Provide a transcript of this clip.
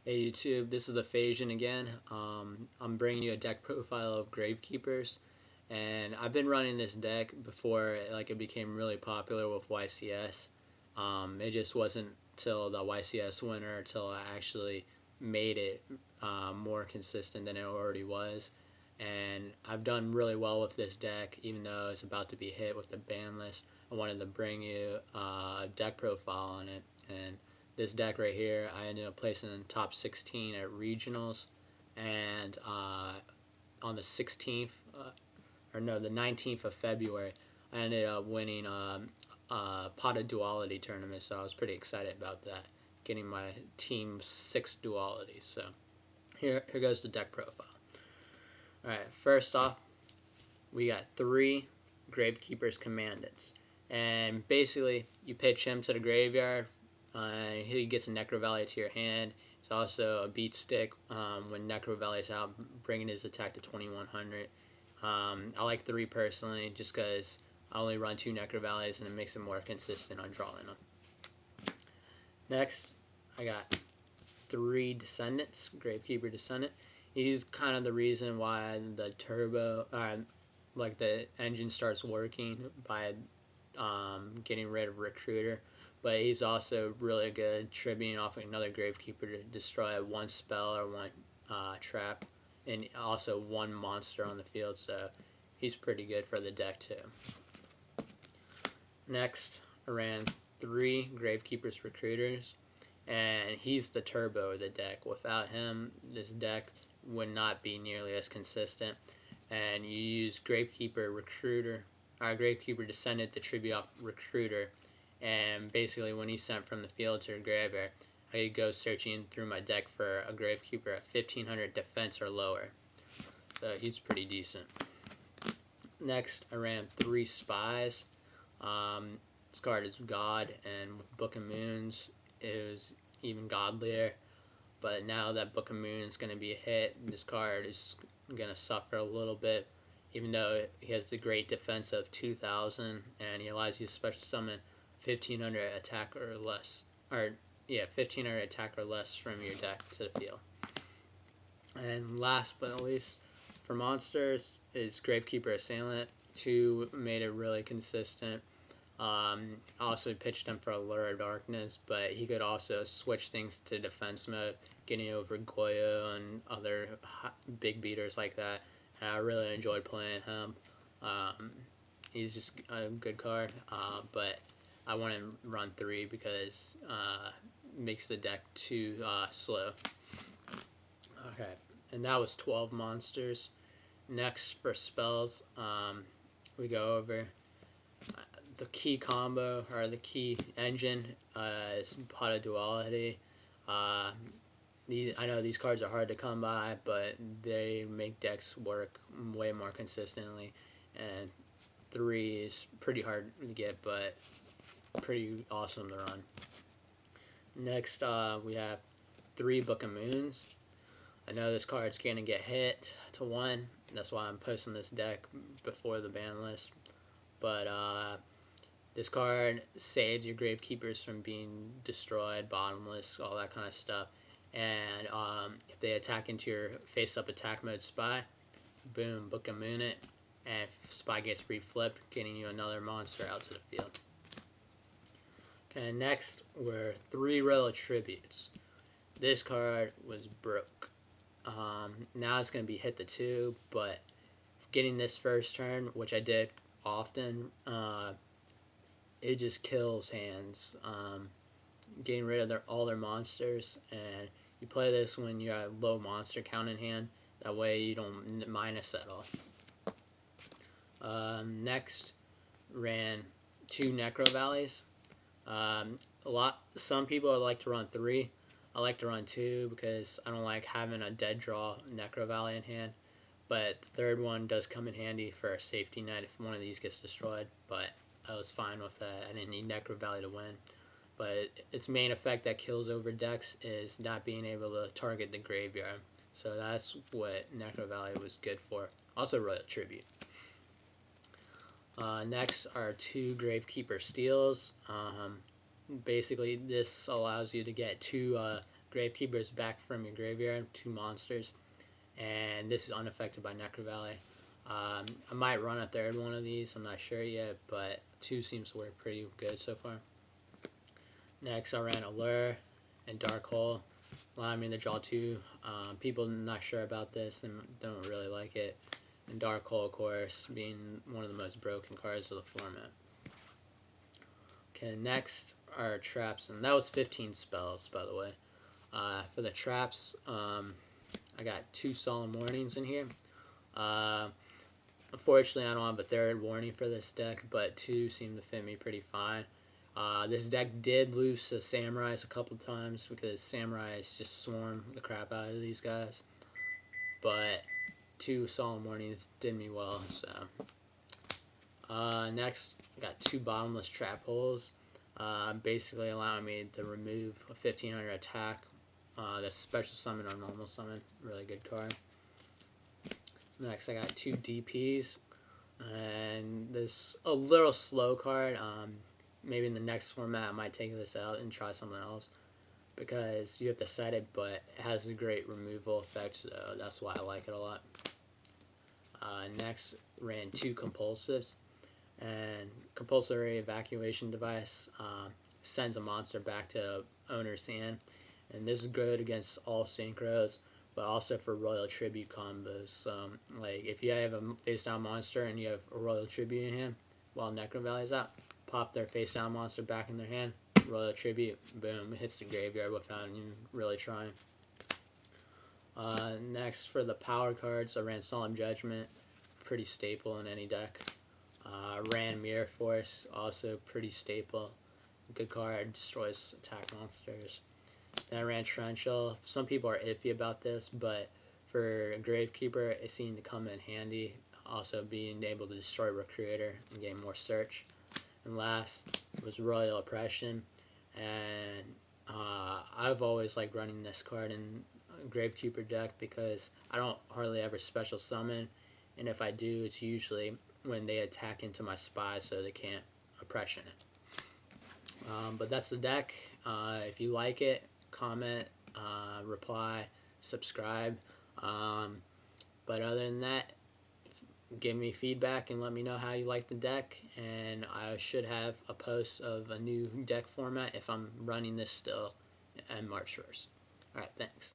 Hey YouTube, this is the Phasian again. I'm bringing you a deck profile of Gravekeepers, and I've been running this deck before it became really popular with YCS. It just wasn't till the YCS winter till I actually made it more consistent than it already was, and I've done really well with this deck even though it's about to be hit with the ban list. I wanted to bring you a deck profile on it, and this deck right here, I ended up placing in top 16 at regionals, and on the 16th, the 19th of February, I ended up winning Pot of Duality tournament. So I was pretty excited about that, getting my team 6 dualities. So here goes the deck profile. All right, first off, we got 3 Gravekeepers Commandants, and basically you pitch him to the graveyard. He gets a Necro Valley to your hand. It's also a beat stick when Necro Valley's out, bringing his attack to 2100. I like 3 personally, just because I only run 2 Necro Valleys and it makes it more consistent on drawing them. Next, I got 3 Descendants, Gravekeeper Descendant. He's kind of the reason why the turbo, the engine starts working by getting rid of Recruiter. But he's also really good tributing off another Gravekeeper to destroy 1 spell or 1 trap, and also 1 monster on the field, so he's pretty good for the deck too. Next, I ran 3 Gravekeepers Recruiters, and he's the turbo of the deck. Without him, this deck would not be nearly as consistent, and you use Gravekeeper Descendant to tribute off Recruiter. And basically when he's sent from the field to a graveyard, I could go searching through my deck for a Gravekeeper at 1500 defense or lower. So he's pretty decent. Next, I ran 3 Spies. This card is God, and with Book of Moons, it was even godlier. But now that Book of Moons is going to be a hit, this card is going to suffer a little bit, even though he has the great defense of 2000, and he allows you to special summon 1500 attack or less, 1500 attack or less from your deck to the field. And last but not least, for monsters is Gravekeeper Assailant. 2 made it really consistent. I also pitched him for Allure of Darkness, but he could also switch things to defense mode, getting over Goyo and other big beaters like that. And I really enjoyed playing him. He's just a good card, but I want to run 3 because it makes the deck too slow. Okay, and that was 12 monsters. Next, for spells, we go over the key combo, or the key engine, is Pot of Duality. I know these cards are hard to come by, but they make decks work way more consistently, and 3 is pretty hard to get, but pretty awesome to run. Next, we have 3 Book of Moons. I know this card's going to get hit to 1. That's why I'm posting this deck before the ban list. But this card saves your Gravekeepers from being destroyed, bottomless, all that kind of stuff. And if they attack into your face-up attack mode Spy, boom, Book of Moon it, and Spy gets reflipped, getting you another monster out to the field. Okay, next were 3 Royal Tributes. This card was broke. Now it's going to be hit to 2, but getting this first turn, which I did often, it just kills hands. Getting rid of all their monsters, and you play this when you got a low monster count in hand. That way you don't minus at all. Next, ran 2 Necro Valleys. Some people like to run 3. I like to run 2 because I don't like having a dead draw Necro Valley in hand. But the 3rd one does come in handy for a safety net if one of these gets destroyed. But I was fine with that. I didn't need Necro Valley to win. But its main effect that kills over decks is not being able to target the graveyard. So that's what Necro Valley was good for. Also Royal Tribute. Next are 2 Gravekeeper Steals. Basically, this allows you to get 2 Gravekeeper is back from your graveyard, 2 monsters, and this is unaffected by Necro Valley. I might run a third one of these, I'm not sure yet, but 2 seems to work pretty good so far. Next, I ran Allure and Dark Hole, allowing me to draw 2. People not sure about this and don't really like it. And Dark Hole, of course, being one of the most broken cards of the format. Okay, next are traps, and that was 15 spells, by the way. For the traps, I got 2 Solemn Warnings in here. Unfortunately, I don't have a third warning for this deck, but 2 seem to fit me pretty fine. This deck did lose to Samurais a couple times because Samurais just swarm the crap out of these guys. But 2 Solemn Warnings did me well, so. Next, I got 2 Bottomless Trap Holes, basically allowing me to remove a 1500 attack. That's special summon or normal summon, really good card. Next, I got 2 DPs, and this a little slow card. Maybe in the next format I might take this out and try something else because you have to set it, but it has a great removal effect, so that's why I like it a lot. Next, ran 2 Compulsives, and Compulsory Evacuation Device sends a monster back to owner's hand, and this is good against all synchros, but also for Royal Tribute combos. Like if you have a face down monster and you have a Royal Tribute in hand while Necro Valley's out, pop their face down monster back in their hand, Royal Tribute, boom, hits the graveyard without even really trying. Next, for the power cards, I ran Solemn Judgment, pretty staple in any deck. Ran Mirror Force, also pretty staple. Good card, destroys attack monsters. Then I ran Torrential. Some people are iffy about this, but for Gravekeeper, it seemed to come in handy. Also being able to destroy Recruiter and gain more search. And last was Royal Oppression. And I've always liked running this card in Gravekeeper deck because I don't hardly ever special summon. And if I do, it's usually when they attack into my spy so they can't oppression it. But that's the deck. If you like it, comment, reply, subscribe. But other than that, give me feedback and let me know how you like the deck. And I should have a post of a new deck format if I'm running this still on March 1st. Alright, thanks.